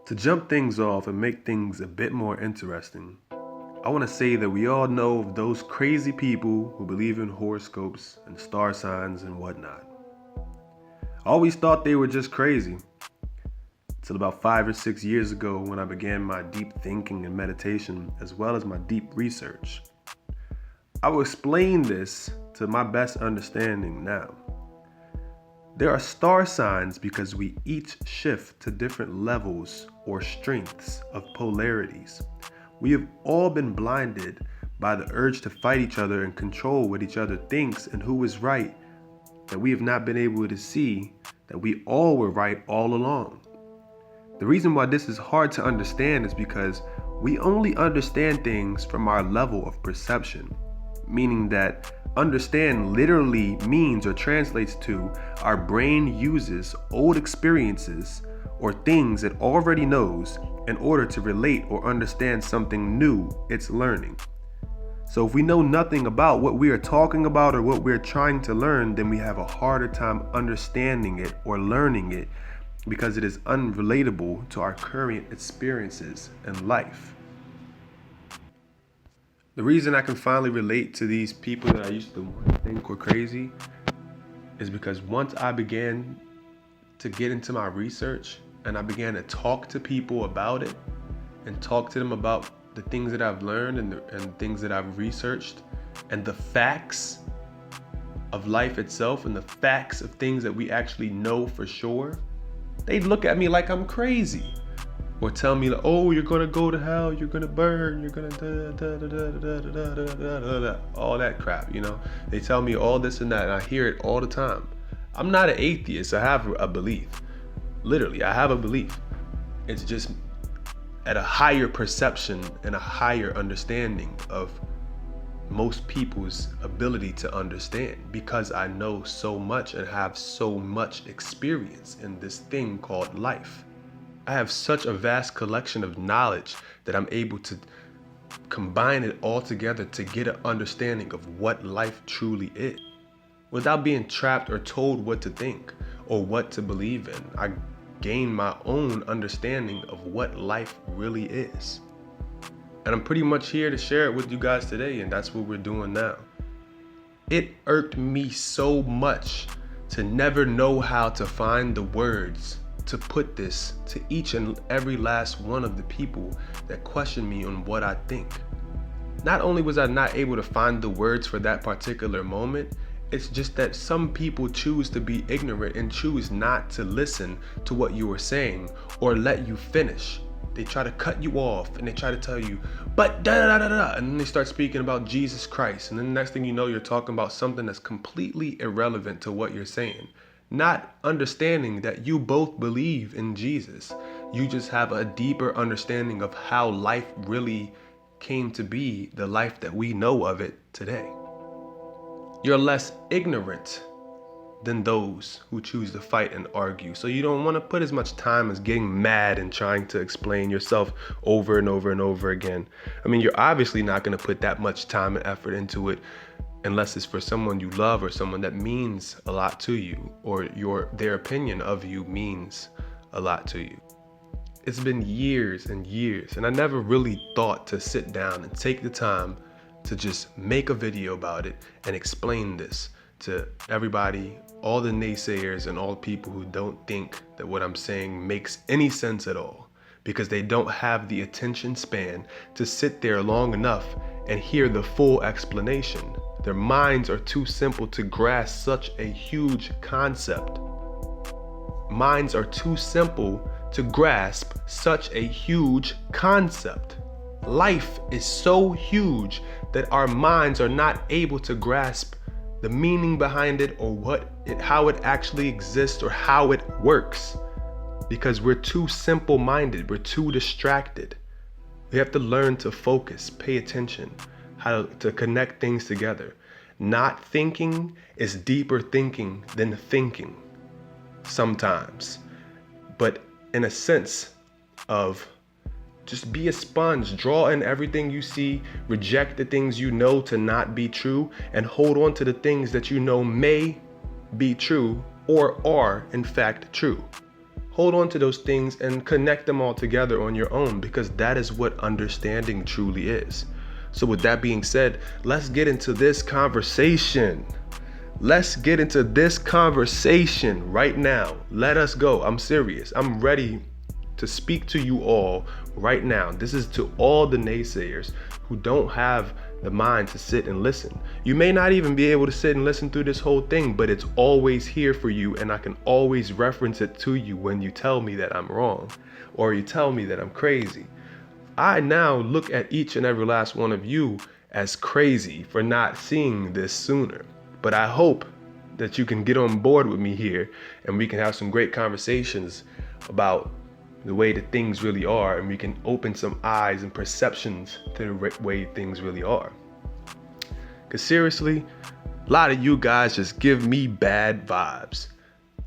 To jump things off and make things a bit more interesting, I want to say that we all know of those crazy people who believe in horoscopes and star signs and whatnot. I always thought they were just crazy, until about 5 or 6 years ago when I began my deep thinking and meditation as well as my deep research. I will explain this to my best understanding now. There are star signs because we each shift to different levels or strengths of polarities. We have all been blinded by the urge to fight each other and control what each other thinks and who is right, that we have not been able to see that we all were right all along. The reason why this is hard to understand is because we only understand things from our level of perception, meaning that understand literally means or translates to our brain uses old experiences or things it already knows in order to relate or understand something new it's learning. So if we know nothing about what we are talking about or what we're trying to learn, then we have a harder time understanding it or learning it because it is unrelatable to our current experiences in life. The reason I can finally relate to these people that I used to think were crazy is because once I began to get into my research and I began to talk to people about it and talk to them about the things that I've learned and things that I've researched and the facts of life itself and the facts of things that we actually know for sure, they'd look at me like I'm crazy. Or tell me, oh, you're gonna go to hell, you're gonna burn, you're gonna all that crap, you know? They tell me all this and that, and I hear it all the time. I'm not an atheist, I have a belief. Literally, I have a belief. It's just at a higher perception and a higher understanding of most people's ability to understand because I know so much and have so much experience in this thing called life. I have such a vast collection of knowledge that I'm able to combine it all together to get an understanding of what life truly is. Without being trapped or told what to think or what to believe in, I gain my own understanding of what life really is. And I'm pretty much here to share it with you guys today, and that's what we're doing now. It irked me so much to never know how to find the words to put this to each and every last one of the people that question me on what I think. Not only was I not able to find the words for that particular moment, it's just that some people choose to be ignorant and choose not to listen to what you were saying or let you finish. They try to cut you off and they try to tell you, but da da da da, and then they start speaking about Jesus Christ, and then the next thing you know, you're talking about something that's completely irrelevant to what you're saying. Not understanding that you both believe in Jesus. You just have a deeper understanding of how life really came to be, the life that we know of it today. You're less ignorant than those who choose to fight and argue. So you don't want to put as much time as getting mad and trying to explain yourself over and over and over again. I mean, you're obviously not going to put that much time and effort into it unless it's for someone you love or someone that means a lot to you, or their opinion of you means a lot to you. It's been years and years, and I never really thought to sit down and take the time to just make a video about it and explain this to everybody, all the naysayers and all the people who don't think that what I'm saying makes any sense at all, because they don't have the attention span to sit there long enough and hear the full explanation. Their minds are too simple to grasp such a huge concept. Minds are too simple to grasp such a huge concept. Life is so huge that our minds are not able to grasp the meaning behind it or how it actually exists or how it works, because we're too simple-minded, we're too distracted. We have to learn to focus, pay attention, how to connect things together. Not thinking is deeper thinking than thinking sometimes, but in a sense of just be a sponge, draw in everything you see, reject the things you know to not be true, and hold on to the things that you know may be true or are in fact true. hold on to those things and connect them all together on your own, because that is what understanding truly is. So with that being said, let's get into this conversation. Let's get into this conversation right now. Let us go. I'm serious. I'm ready to speak to you all right now. This is to all the naysayers who don't have the mind to sit and listen. You may not even be able to sit and listen through this whole thing, but it's always here for you, and I can always reference it to you when you tell me that I'm wrong or you tell me that I'm crazy. I now look at each and every last one of you as crazy for not seeing this sooner. But I hope that you can get on board with me here and we can have some great conversations about the way that things really are, and we can open some eyes and perceptions to the way things really are. Because seriously, a lot of you guys just give me bad vibes.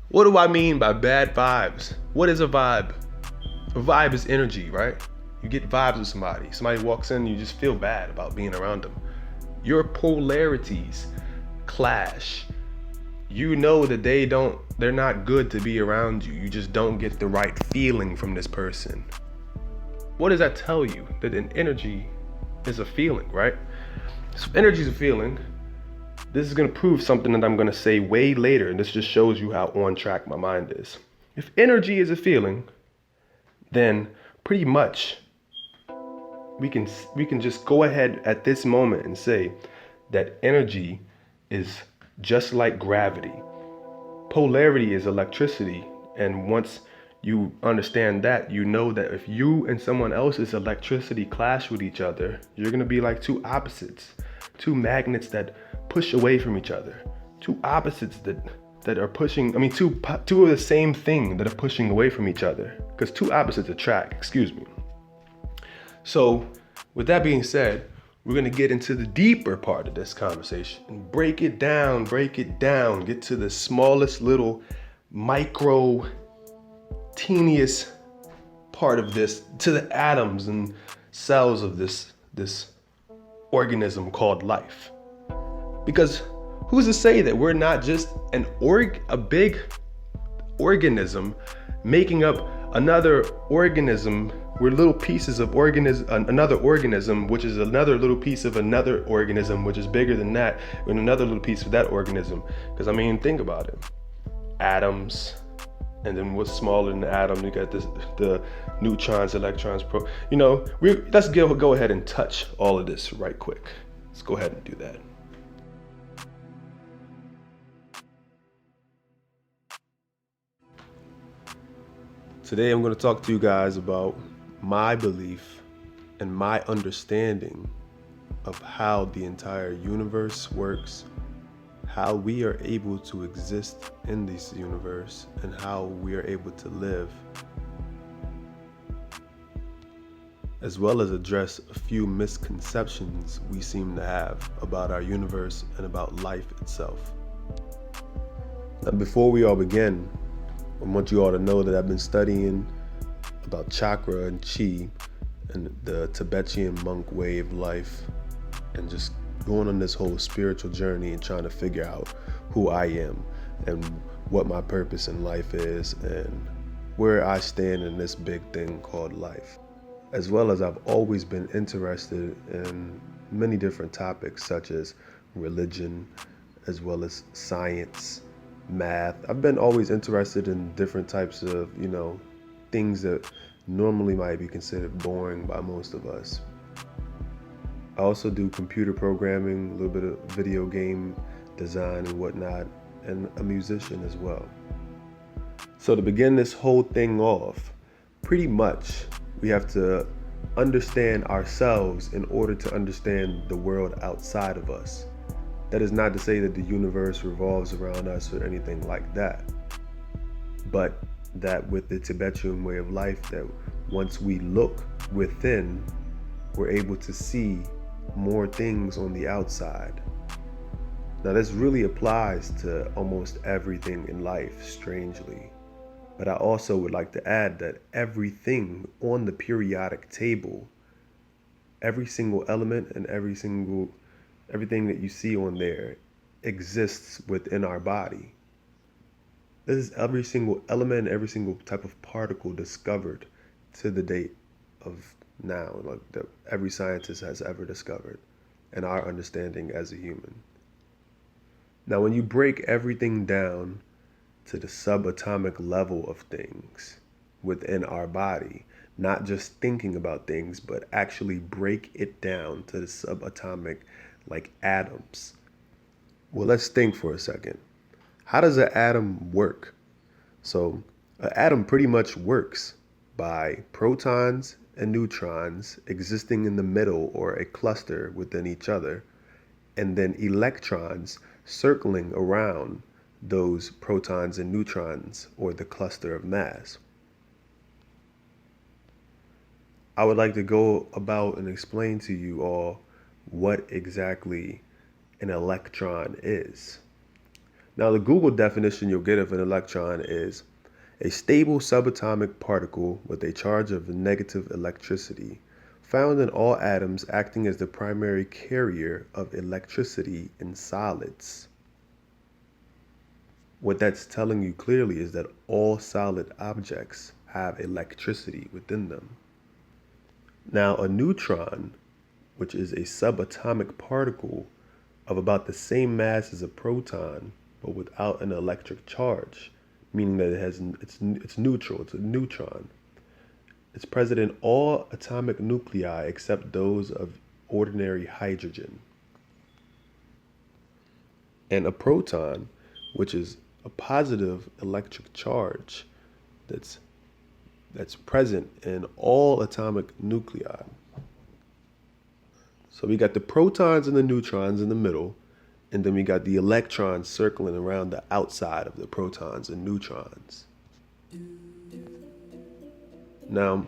What do I mean by bad vibes? What is a vibe? A vibe is energy, right? You get vibes with somebody. Somebody walks in, you just feel bad about being around them. Your polarities clash. You know that they're not good to be around you. You just don't get the right feeling from this person. What does that tell you? That an energy is a feeling, right? So energy is a feeling. This is going to prove something that I'm going to say way later, and this just shows you how on track my mind is. If energy is a feeling, then pretty much we can just go ahead at this moment and say that energy is just like gravity. Polarity is electricity, and once you understand that, you know that if you and someone else's electricity clash with each other, you're going to be like two opposites, two magnets that push away from each other, two opposites that are pushing, two of the same thing that are pushing away from each other, because two opposites attract, excuse me. So with that being said, we're going to get into the deeper part of this conversation and break it down, get to the smallest little micro teeniest part of this, to the atoms and cells of this organism called life. Because who's to say that we're not just a big organism making up another organism? We're little pieces of another organism, which is another little piece of another organism, which is bigger than that, and another little piece of that organism. Because think about it. Atoms, and then what's smaller than the atom? You got the neutrons, electrons, let's go ahead and touch all of this right quick. Let's go ahead and do that. Today I'm going to talk to you guys about my belief and my understanding of how the entire universe works, how we are able to exist in this universe, and how we are able to live, as well as address a few misconceptions we seem to have about our universe and about life itself. Now, before we all begin, I want you all to know that I've been studying about Chakra and Chi and the Tibetan monk way of life, and just going on this whole spiritual journey and trying to figure out who I am and what my purpose in life is and where I stand in this big thing called life. As well as I've always been interested in many different topics such as religion, as well as science, math. I've been always interested in different types of, things that normally might be considered boring by most of us. I also do computer programming, a little bit of video game design and whatnot, and a musician as well. So to begin this whole thing off, pretty much we have to understand ourselves in order to understand the world outside of us. That is not to say that the universe revolves around us or anything like that, but that with the Tibetan way of life, that once we look within, we're able to see more things on the outside. Now this really applies to almost everything in life, strangely. But I also would like to add that everything on the periodic table, every single element and everything that you see on there exists within our body. This is every single element, every single type of particle discovered to the date of now, like that every scientist has ever discovered, and our understanding as a human. Now, when you break everything down to the subatomic level of things within our body, not just thinking about things, but actually break it down to the subatomic, like atoms. Well, let's think for a second. How does an atom work? So, an atom pretty much works by protons and neutrons existing in the middle or a cluster within each other, and then electrons circling around those protons and neutrons or the cluster of mass. I would like to go about and explain to you all what exactly an electron is. Now, the Google definition you'll get of an electron is a stable subatomic particle with a charge of negative electricity, found in all atoms, acting as the primary carrier of electricity in solids. What that's telling you clearly is that all solid objects have electricity within them. Now, a neutron, which is a subatomic particle of about the same mass as a proton, but without an electric charge, meaning that it's neutral, it's a neutron. It's present in all atomic nuclei except those of ordinary hydrogen. And a proton, which is a positive electric charge that's present in all atomic nuclei. So we got the protons and the neutrons in the middle, and then we got the electrons circling around the outside of the protons and neutrons. Now,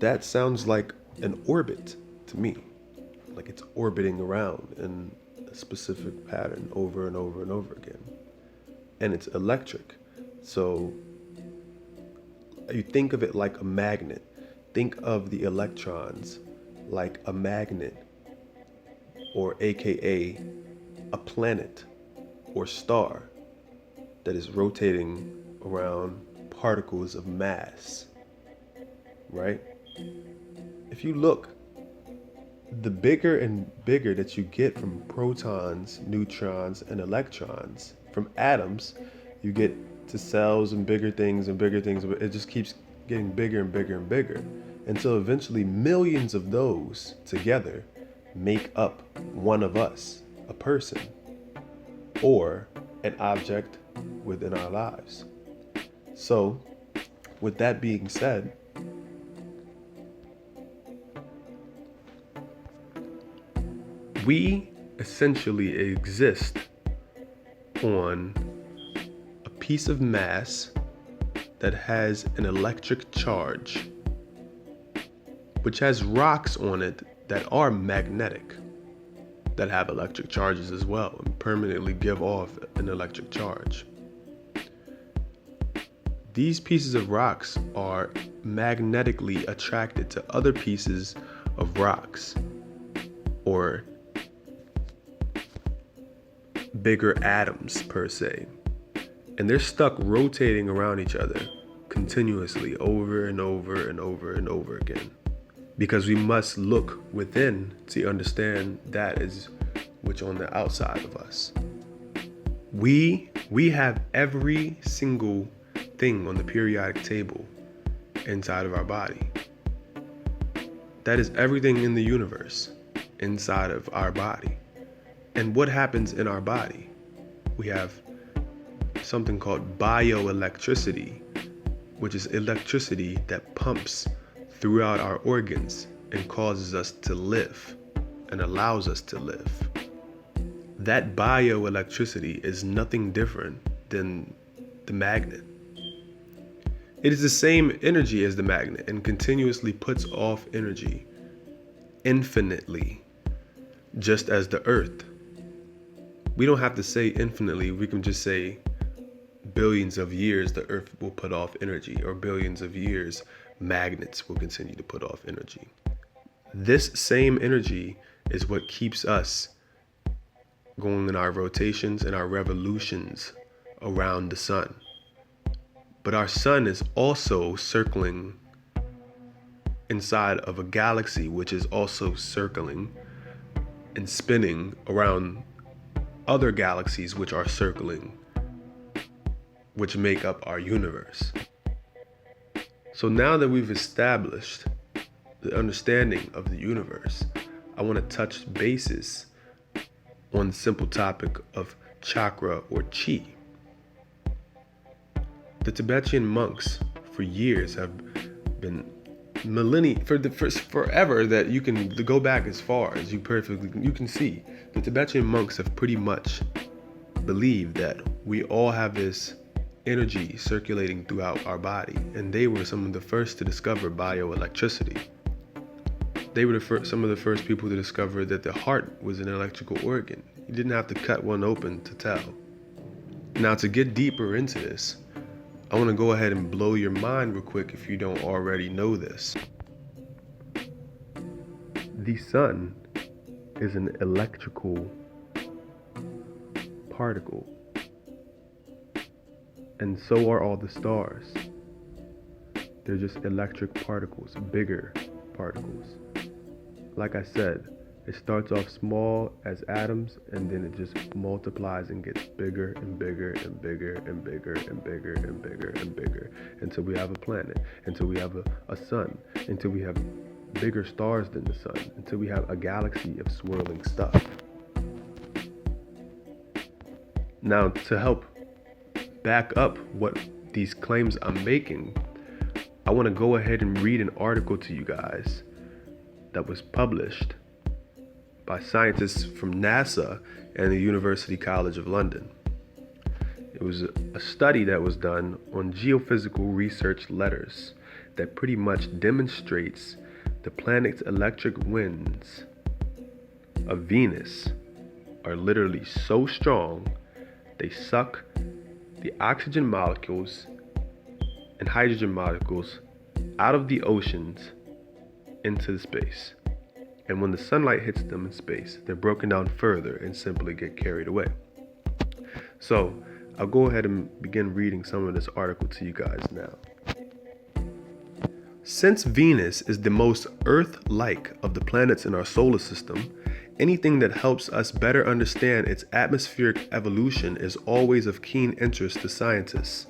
that sounds like an orbit to me, like it's orbiting around in a specific pattern over and over and over again. And it's electric. So you think of it like a magnet. Think of the electrons like a magnet, or AKA a planet or star that is rotating around particles of mass, right? If you look, the bigger and bigger that you get from protons, neutrons, and electrons, from atoms, you get to cells and bigger things and bigger things. It just keeps getting bigger and bigger and bigger until eventually millions of those together make up one of us, a person, or an object within our lives. So, with that being said, we essentially exist on a piece of mass that has an electric charge, which has rocks on it that are magnetic, that have electric charges as well and permanently give off an electric charge. These pieces of rocks are magnetically attracted to other pieces of rocks or bigger atoms per se, and they're stuck rotating around each other continuously over and over and over and over again, because we must look within to understand that is which on the outside of us. We have every single thing on the periodic table inside of our body. That is everything in the universe inside of our body. And what happens in our body? We have something called bioelectricity, which is electricity that pumps throughout our organs and causes us to live and allows us to live. That bioelectricity is nothing different than the magnet. It is the same energy as the magnet and continuously puts off energy infinitely, just as the earth. We don't have to say infinitely, we can just say billions of years the earth will put off energy, or billions of years magnets will continue to put off energy. This same energy is what keeps us going in our rotations and our revolutions around the sun. But our sun is also circling inside of a galaxy, which is also circling and spinning around other galaxies which are circling, which make up our universe. So now that we've established the understanding of the universe, I want to touch bases on the simple topic of chakra or chi. The Tibetan monks for years have been forever, that you can go back as far as you can see. The Tibetan monks have pretty much believed that we all have this energy circulating throughout our body, and they were some of the first to discover bioelectricity. They were some of the first people to discover that the heart was an electrical organ. You didn't have to cut one open to tell. Now, to get deeper into this, I want to go ahead and blow your mind real quick if you don't already know this. The sun is an electrical particle, and so are all the stars. They're just electric particles, bigger particles. Like I said, it starts off small as atoms, and then it just multiplies and gets bigger and bigger and bigger and bigger and bigger and bigger and bigger, until we have a planet, until we have a sun, until we have bigger stars than the sun, until we have a galaxy of swirling stuff. Now, to help back up what these claims I'm making, I want to go ahead and read an article to you guys that was published by scientists from NASA and the University College of London. It was a study that was done on geophysical research letters that pretty much demonstrates the planet's electric winds of Venus are literally so strong they suck the oxygen molecules and hydrogen molecules out of the oceans into the space. And when the sunlight hits them in space, they're broken down further and simply get carried away. So I'll go ahead and begin reading some of this article to you guys now. Since Venus is the most Earth-like of the planets in our solar system, anything that helps us better understand its atmospheric evolution is always of keen interest to scientists.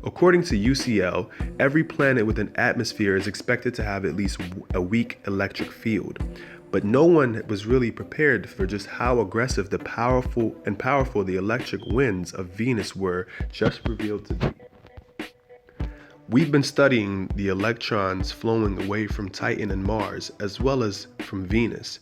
According to UCL, every planet with an atmosphere is expected to have at least a weak electric field, but no one was really prepared for just how aggressive the powerful the electric winds of Venus were just revealed to be. We've been studying the electrons flowing away from Titan and Mars, as well as from Venus,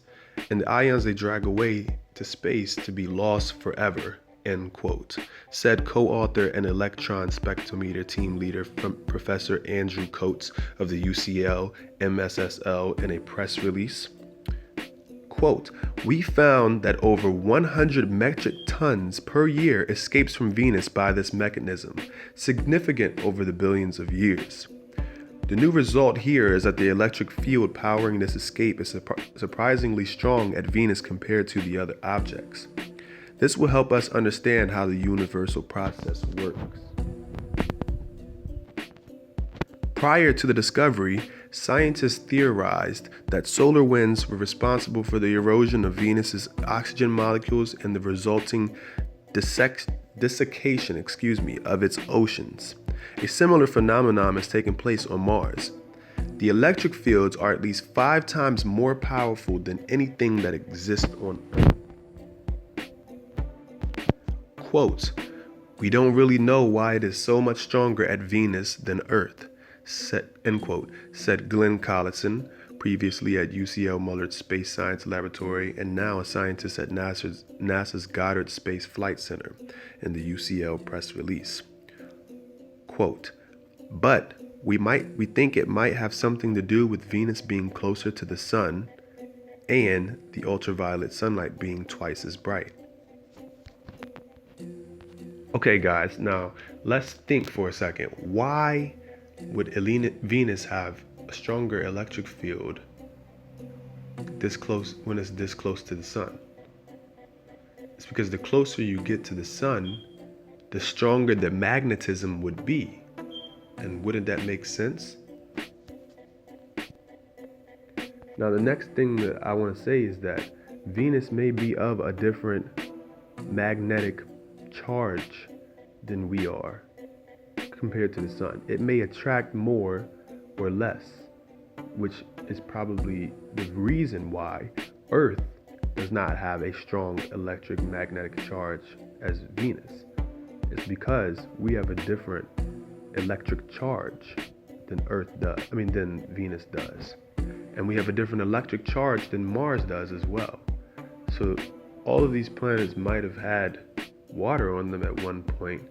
and the ions they drag away to space to be lost forever, end quote, said co-author and electron spectrometer team leader from Professor Andrew Coates of the UCL MSSL in a press release. Quote, "We found that over 100 metric tons per year escapes from Venus by this mechanism, significant over the billions of years. The new result here is that the electric field powering this escape is surprisingly strong at Venus compared to the other objects. This will help us understand how the universal process works." Prior to the discovery, scientists theorized that solar winds were responsible for the erosion of Venus's oxygen molecules and the resulting desiccation of its oceans. A similar phenomenon has taken place on Mars. The electric fields are at least 5 times more powerful than anything that exists on Earth. Quote, "We don't really know why it is so much stronger at Venus than Earth," end quote, said Glenn Collison, previously at UCL Mullard Space Science Laboratory and now a scientist at NASA's Goddard Space Flight Center, in the UCL press release. Quote, "But we think it might have something to do with Venus being closer to the sun and the ultraviolet sunlight being twice as bright." Okay, guys, now let's think for a second. Why would Venus have a stronger electric field this close when it's this close to the sun? It's because the closer you get to the sun, the stronger the magnetism would be. And wouldn't that make sense? Now, the next thing that I want to say is that Venus may be of a different magnetic charge than we are compared to the sun. It may attract more or less, which is probably the reason why Earth does not have a strong electric magnetic charge as Venus. It's because we have a different electric charge than than Venus does. And we have a different electric charge than Mars does as well. So all of these planets might have had water on them at one point,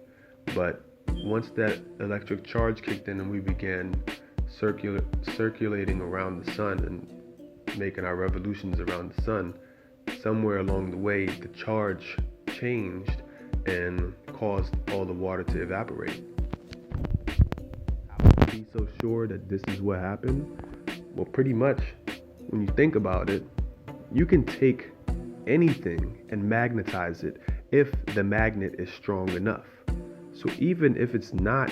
but once that electric charge kicked in and we began circulating around the sun and making our revolutions around the sun, somewhere along the way the charge changed and caused all the water to evaporate. How would you be so sure that this is what happened? Well, pretty much, when you think about it, you can take anything and magnetize it if the magnet is strong enough. So even if it's not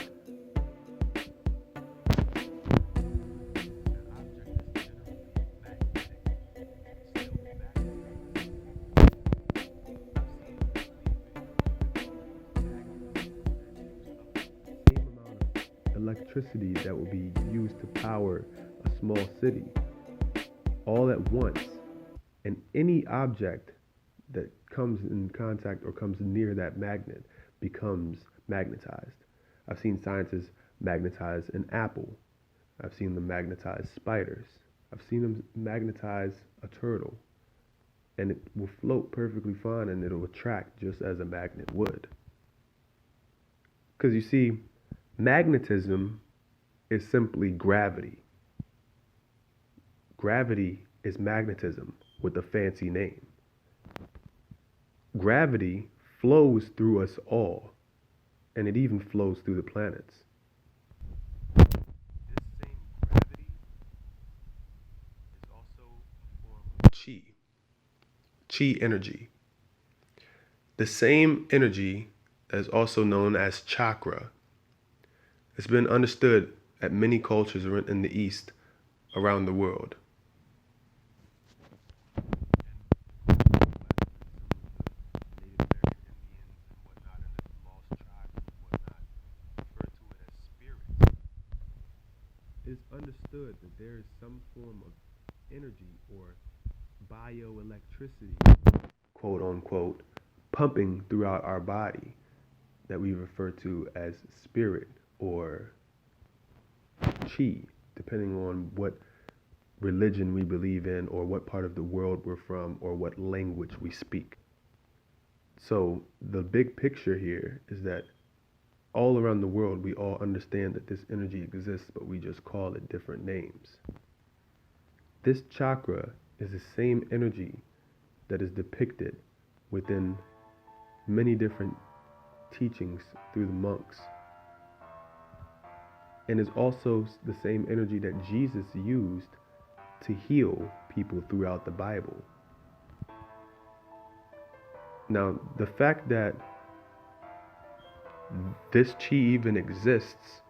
electricity that will be used to power a small city all at once, and any object that comes in contact or comes near that magnet becomes magnetized. I've seen scientists magnetize an apple. I've seen them magnetize spiders. I've seen them magnetize a turtle, and it will float perfectly fine and it'll attract just as a magnet would. Because you see, magnetism is simply gravity. Gravity is magnetism with a fancy name. Gravity flows through us all, and it even flows through the planets. This same gravity is also a form of chi. Chi energy. The same energy that is also known as chakra. It's been understood at many cultures in the East around the world. It is understood that there is some form of energy or bioelectricity, quote unquote, pumping throughout our body that we refer to as spirit or chi, depending on what religion we believe in or what part of the world we're from or what language we speak. So the big picture here is that all around the world we all understand that this energy exists, but we just call it different names. This chakra is the same energy that is depicted within many different teachings through the monks, and is also the same energy that Jesus used to heal people throughout the Bible. Now, the fact that this chi even exists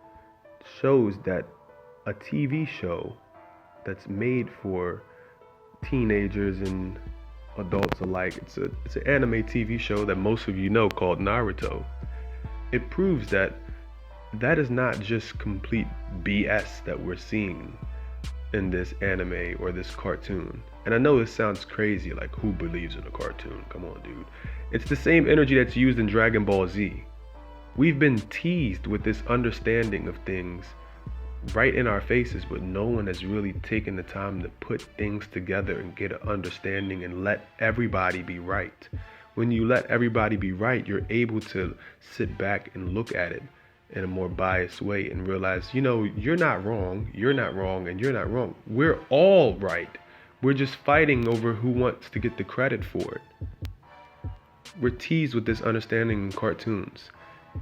shows that a TV show that's made for teenagers and adults alike, it's an anime TV show that most of you know called Naruto. It proves that that is not just complete BS that we're seeing in this anime or this cartoon. And I know this sounds crazy, like who believes in a cartoon? Come on, dude. It's the same energy that's used in Dragon Ball Z. We've been teased with this understanding of things right in our faces, but no one has really taken the time to put things together and get an understanding and let everybody be right. When you let everybody be right, you're able to sit back and look at it in a more biased way and realize, you're not wrong, and you're not wrong. We're all right. We're just fighting over who wants to get the credit for it. We're teased with this understanding in cartoons.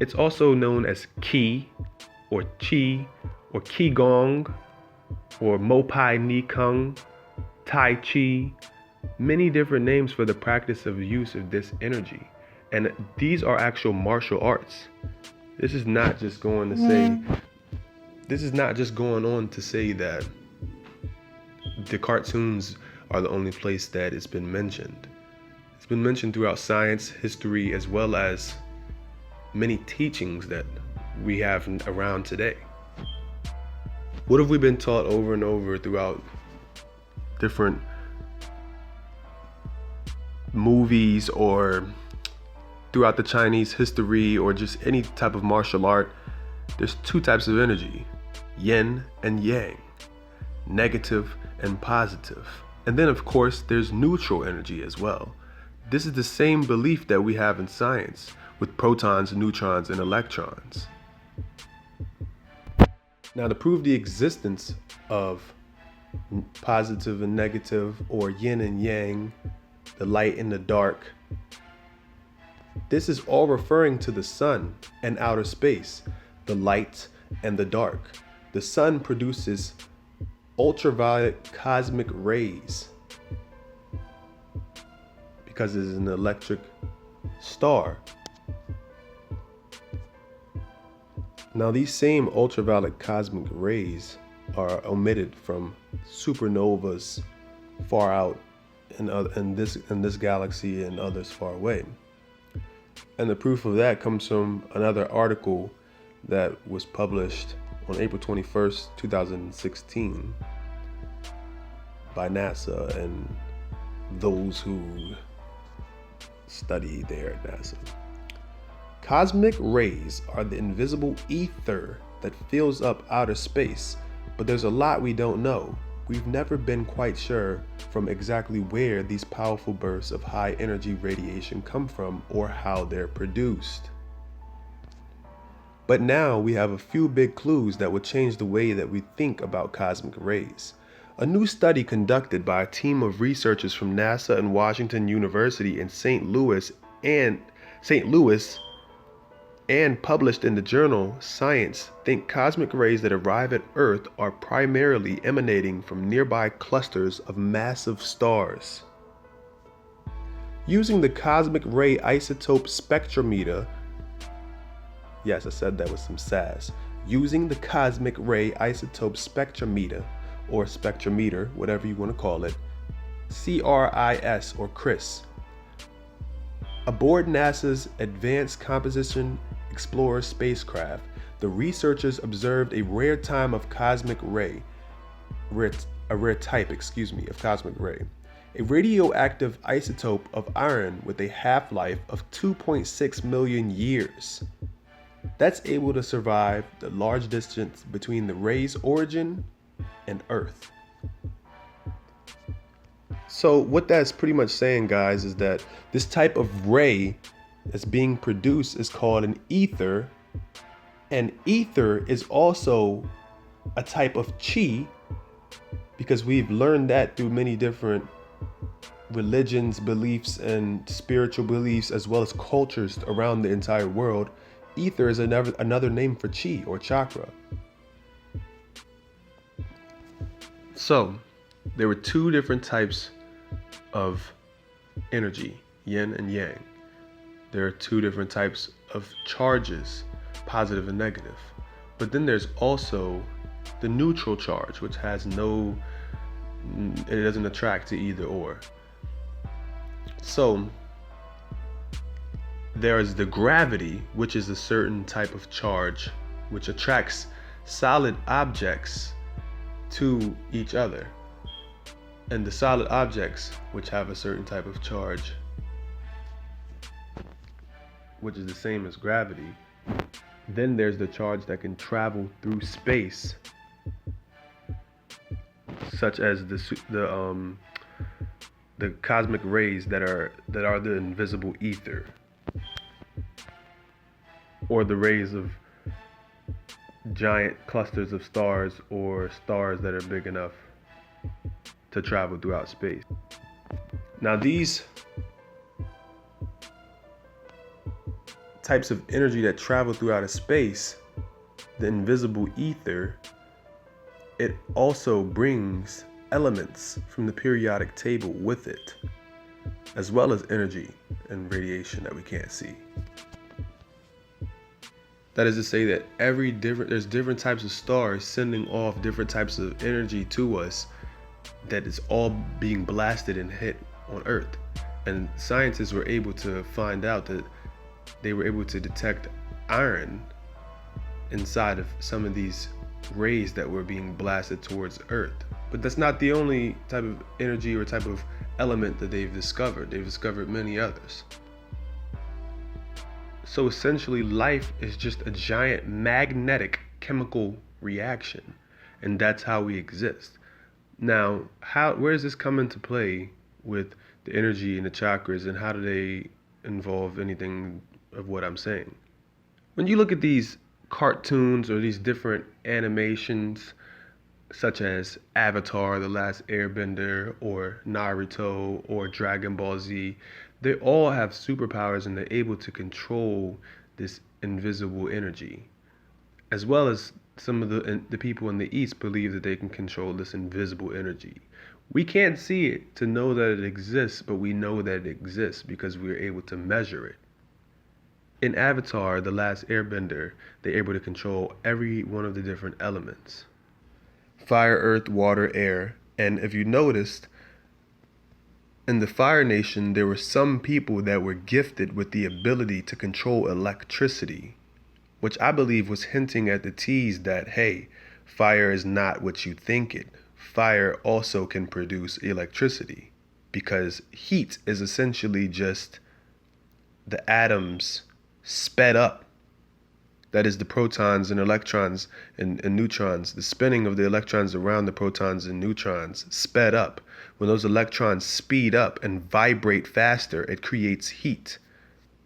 It's also known as Ki, or Chi, or Qigong, or Mopai Nikung, Tai Chi, many different names for the practice of use of this energy. And these are actual martial arts. This is not just going to say, this is not just going on to say that the cartoons are the only place that it's been mentioned. It's been mentioned throughout science, history, as well as many teachings that we have around today. What have we been taught over and over throughout different movies or throughout the Chinese history or just any type of martial art? There's two types of energy, yin and yang, negative and positive. And then of course there's neutral energy as well. This is the same belief that we have in science with protons, neutrons, and electrons. Now, to prove the existence of positive and negative, or yin and yang, the light and the dark, this is all referring to the sun and outer space, the light and the dark. The sun produces ultraviolet cosmic rays because it is an electric star. Now, these same ultraviolet cosmic rays are emitted from supernovas far out in this galaxy and others far away. And the proof of that comes from another article that was published on April 21st, 2016 by NASA and those who study there at NASA. Cosmic rays are the invisible ether that fills up outer space, but there's a lot we don't know. We've never been quite sure from exactly where these powerful bursts of high energy radiation come from or how they're produced. But now we have a few big clues that would change the way that we think about cosmic rays. A new study conducted by a team of researchers from NASA and Washington University in St. Louis and published in the journal Science think cosmic rays that arrive at Earth are primarily emanating from nearby clusters of massive stars. Using the cosmic ray isotope spectrometer, yes, I said that with some sass. Using the cosmic ray isotope spectrometer, or spectrometer, whatever you want to call it, CRIS or CRIS, aboard NASA's Advanced Composition Explorer spacecraft, the researchers observed a rare type of cosmic ray, a radioactive isotope of iron with a half-life of 2.6 million years. That's able to survive the large distance between the ray's origin and Earth. So what that's pretty much saying, guys, is that this type of ray that's being produced is called an ether, and ether is also a type of chi, because we've learned that through many different religions, beliefs, and spiritual beliefs, as well as cultures around the entire world. Ether is another name for chi or chakra. So there were two different types of energy, yin and yang. There are two different types of charges, positive and negative. But then there's also the neutral charge, which has it doesn't attract to either or. So there is the gravity, which is a certain type of charge which attracts solid objects to each other. And the solid objects, which have a certain type of charge, which is the same as gravity. Then there's the charge that can travel through space, such as the cosmic rays that are the invisible ether, or the rays of giant clusters of stars, or stars that are big enough to travel throughout space. Now, these types of energy that travel throughout a space, the invisible ether, it also brings elements from the periodic table with it. as well as energy and radiation that we can't see. That is to say that there's different types of stars sending off different types of energy to us that is all being blasted and hit on Earth. And scientists were able to find out that they were able to detect iron inside of some of these rays that were being blasted towards Earth. But that's not the only type of energy or type of element that they've discovered. They've discovered many others. So essentially, life is just a giant magnetic chemical reaction, and that's how we exist. Now, where does this come into play with the energy and the chakras, and how do they involve anything of what I'm saying? When you look at these cartoons or these different animations, such as Avatar, The Last Airbender, or Naruto, or Dragon Ball Z, they all have superpowers and they're able to control this invisible energy. As well as some of the people in the East believe that they can control this invisible energy. We can't see it to know that it exists, but we know that it exists because we are able to measure it. In Avatar, The Last Airbender, they're able to control every one of the different elements. Fire, earth, water, air. And if you noticed, in the Fire Nation, there were some people that were gifted with the ability to control electricity, which I believe was hinting at the tease that, hey, fire is not what you think it. Fire also can produce electricity, because heat is essentially just the atoms sped up. That is the protons and electrons and neutrons, the spinning of the electrons around the protons and neutrons sped up. When those electrons speed up and vibrate faster, it creates heat,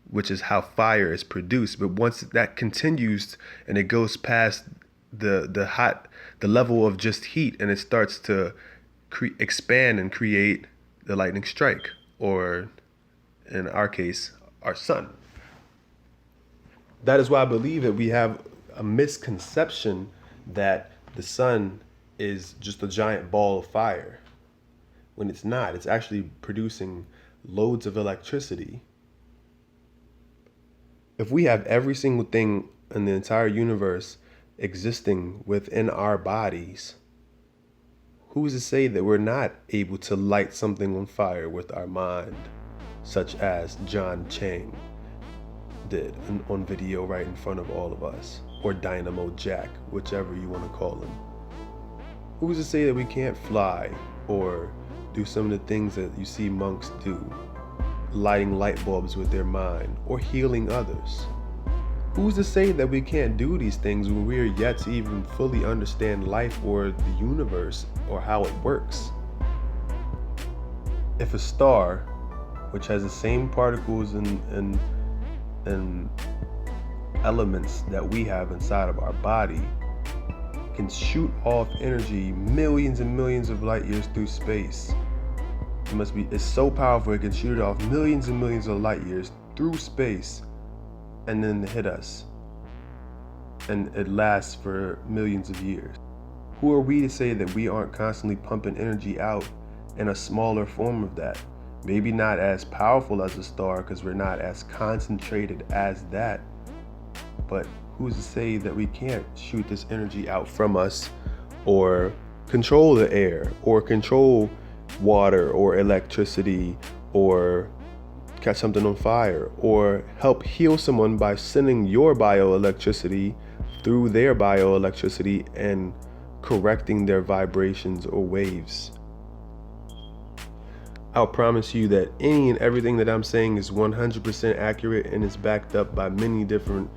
which is how fire is produced. But once that continues and it goes past the level of just heat, and it starts to expand and create the lightning strike, or in our case, our sun. That is why I believe that we have a misconception that the sun is just a giant ball of fire, when it's not. It's actually producing loads of electricity. If we have every single thing in the entire universe existing within our bodies, who's to say that we're not able to light something on fire with our mind, such as John Chang did on video right in front of all of us, or Dynamo Jack, whichever you want to call him. Who's to say that we can't fly or do some of the things that you see monks do, lighting light bulbs with their mind or healing others? Who's to say that we can't do these things when we are yet to even fully understand life or the universe or how it works? If a star, which has the same particles and elements that we have inside of our body, can shoot off energy millions and millions of light years through space. It's so powerful it can shoot it off millions and millions of light years through space and then hit us. And it lasts for millions of years. Who are we to say that we aren't constantly pumping energy out in a smaller form of that? Maybe not as powerful as a star, because we're not as concentrated as that. But who's to say that we can't shoot this energy out from us, or control the air, or control water or electricity, or catch something on fire, or help heal someone by sending your bioelectricity through their bioelectricity and correcting their vibrations or waves? I'll promise you that any and everything that I'm saying is 100% accurate, and it's backed up by many different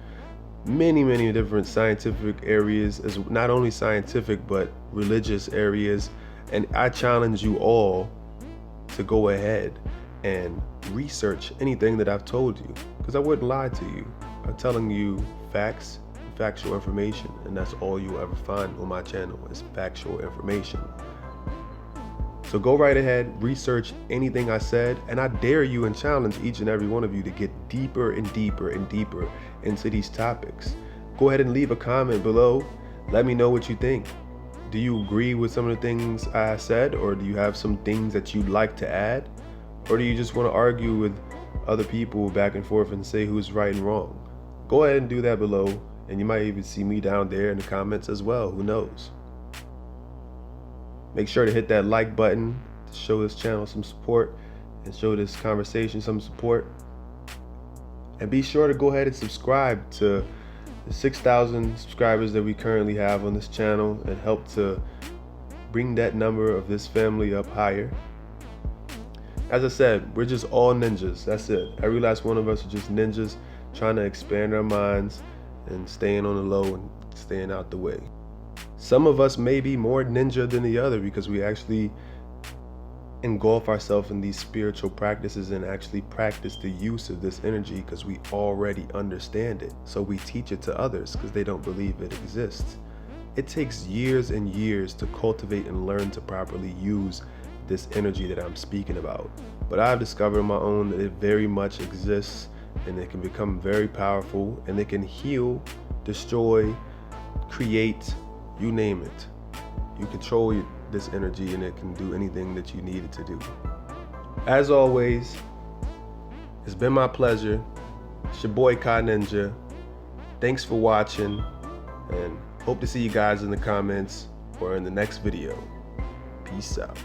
scientific areas, as not only scientific but religious areas. And I challenge you all to go ahead and research anything that I've told you, because I wouldn't lie to you. I'm telling you facts, factual information, and that's all you'll ever find on my channel is factual information. So go right ahead, research anything I said, and I dare you and challenge each and every one of you to get deeper and deeper and deeper into these topics. Go ahead and leave a comment below. Let me know what you think. Do you agree with some of the things I said, or do you have some things that you'd like to add? Or do you just want to argue with other people back and forth and say who's right and wrong? Go ahead and do that below, and you might even see me down there in the comments as well. Who knows? Make sure to hit that like button to show this channel some support and show this conversation some support. And be sure to go ahead and subscribe to the 6,000 subscribers that we currently have on this channel and help to bring that number of this family up higher. As I said, we're just all ninjas. That's it. Every last one of us are just ninjas trying to expand our minds and staying on the low and staying out the way. Some of us may be more ninja than the other because we actually engulf ourselves in these spiritual practices and actually practice the use of this energy because we already understand it. So we teach it to others because they don't believe it exists. It takes years and years to cultivate and learn to properly use this energy that I'm speaking about. But I've discovered on my own that it very much exists, and it can become very powerful, and it can heal, destroy, create, you name it. You control this energy and it can do anything that you need it to do. As always, it's been my pleasure. It's your boy Ka Ninja. Thanks for watching, and hope to see you guys in the comments or in the next video. Peace out.